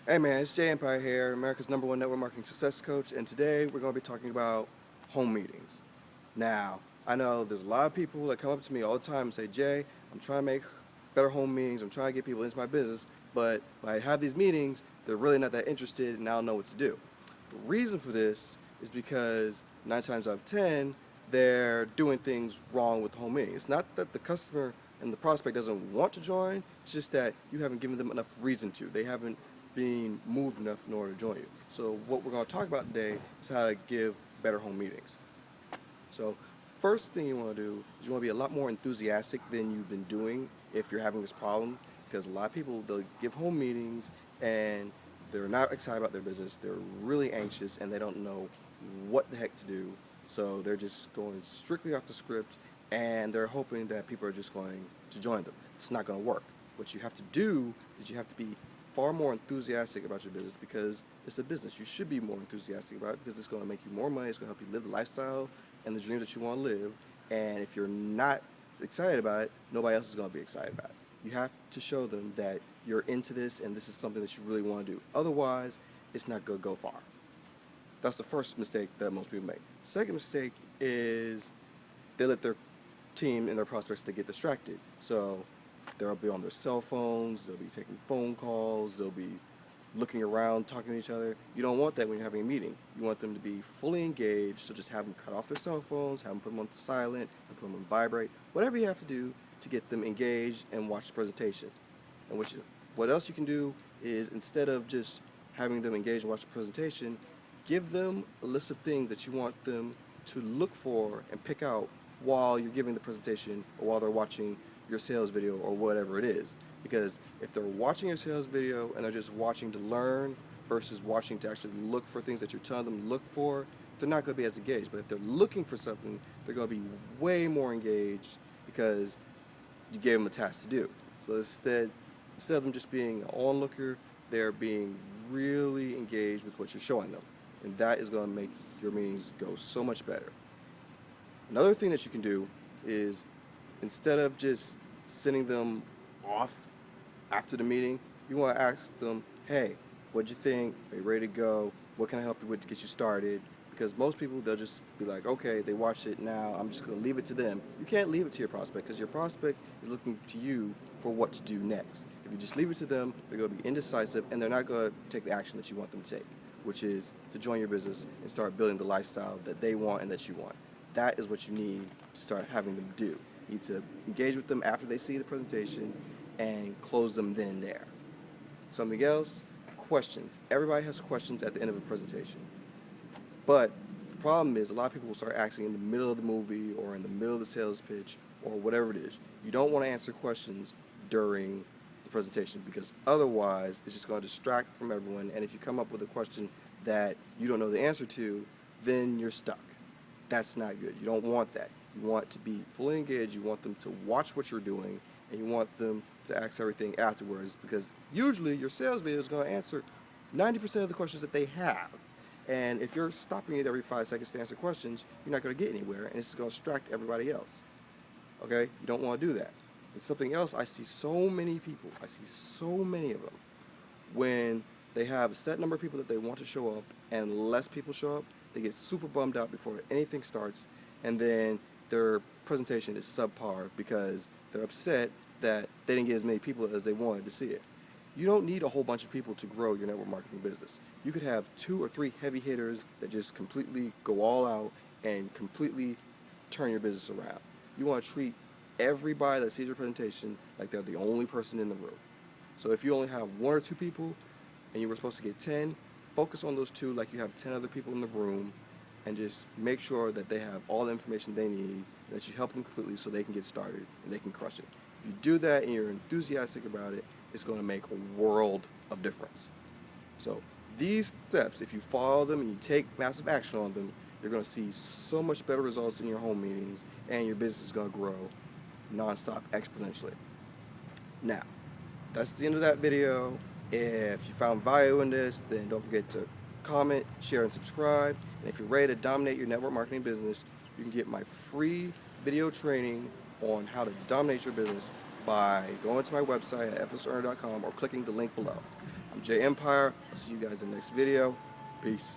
Hey man, it's Jay Empire here, America's #1 network marketing success coach, and today we're going to be talking about home meetings. Now, I know there's a lot of people that come up to me all the time and say, Jay, I'm trying to make better home meetings, I'm trying to get people into my business, but when I have these meetings, they're really not that interested and I don't know what to do. The reason for this is because 9 times out of 10, they're doing things wrong with the home meeting. It's not that the customer and the prospect doesn't want to join, it's just that you haven't given them enough reason to. They haven't been moved enough in order to join you. So what we're going to talk about today is how to give better home meetings. So first thing you want to do is you want to be a lot more enthusiastic than you've been doing if you're having this problem, because a lot of people, they'll give home meetings and they're not excited about their business, they're really anxious and they don't know what the heck to do, so they're just going strictly off the script and they're hoping that people are just going to join them. It's not going to work. What you have to do is you have to be far more enthusiastic about your business, because it's a business. You should be more enthusiastic about it because it's going to make you more money, it's going to help you live the lifestyle and the dreams that you want to live. And if you're not excited about it, nobody else is going to be excited about it. You have to show them that you're into this and this is something that you really want to do. Otherwise, it's not going to go far. That's the first mistake that most people make. Second mistake is they let their team and their prospects to get distracted. So they'll be on their cell phones, they'll be taking phone calls, they'll be looking around, talking to each other. You don't want that when you're having a meeting. You want them to be fully engaged, so just have them cut off their cell phones, have them put them on silent, and put them on vibrate, whatever you have to do to get them engaged and watch the presentation. And what else you can do is, instead of just having them engage and watch the presentation, give them a list of things that you want them to look for and pick out while you're giving the presentation or while they're watching your sales video or whatever it is. Because if they're watching your sales video and they're just watching to learn versus watching to actually look for things that you're telling them to look for, they're not going to be as engaged. But if they're looking for something, they're going to be way more engaged because you gave them a task to do. So instead of them just being an onlooker, they're being really engaged with what you're showing them. And that is going to make your meetings go so much better. Another thing that you can do is, instead of just sending them off after the meeting, you want to ask them, hey, what'd you think? Are you ready to go? What can I help you with to get you started? Because most people, they'll just be like, okay, they watched it, now I'm just going to leave it to them. You can't leave it to your prospect, because your prospect is looking to you for what to do next. If you just leave it to them, they're going to be indecisive and they're not going to take the action that you want them to take, which is to join your business and start building the lifestyle that they want and that you want. That is what you need to start having them do. You need to engage with them after they see the presentation and close them then and there. Something else, questions. Everybody has questions at the end of a presentation. But the problem is, a lot of people will start asking in the middle of the movie or in the middle of the sales pitch or whatever it is. You don't want to answer questions during the presentation, because otherwise it's just going to distract from everyone. And if you come up with a question that you don't know the answer to, then you're stuck. That's not good. You don't want that. You want to be fully engaged. You want them to watch what you're doing, and you want them to ask everything afterwards, because usually your sales video is going to answer 90% of the questions that they have. And if you're stopping it every 5 seconds to answer questions, you're not going to get anywhere, and it's going to distract everybody else. Okay? You don't want to do that. And something else, I see so many of them, when they have a set number of people that they want to show up and less people show up, they get super bummed out before anything starts, and then their presentation is subpar because they're upset that they didn't get as many people as they wanted to see it. You don't need a whole bunch of people to grow your network marketing business. You could have 2 or 3 heavy hitters that just completely go all out and completely turn your business around. You want to treat everybody that sees your presentation like they're the only person in the room. So if you only have 1 or 2 people and you were supposed to get 10, focus on those 2 like you have 10 other people in the room, and just make sure that they have all the information they need, and that you help them completely so they can get started and they can crush it. If you do that and you're enthusiastic about it, it's going to make a world of difference. So these steps, if you follow them and you take massive action on them, you're going to see so much better results in your home meetings, and your business is going to grow nonstop, exponentially. Now, that's the end of that video. If you found value in this, then don't forget to comment, share, and subscribe. And if you're ready to dominate your network marketing business, you can get my free video training on how to dominate your business by going to my website at effortlessearner.com or clicking the link below. I'm Jay Empire. I'll see you guys in the next video. Peace.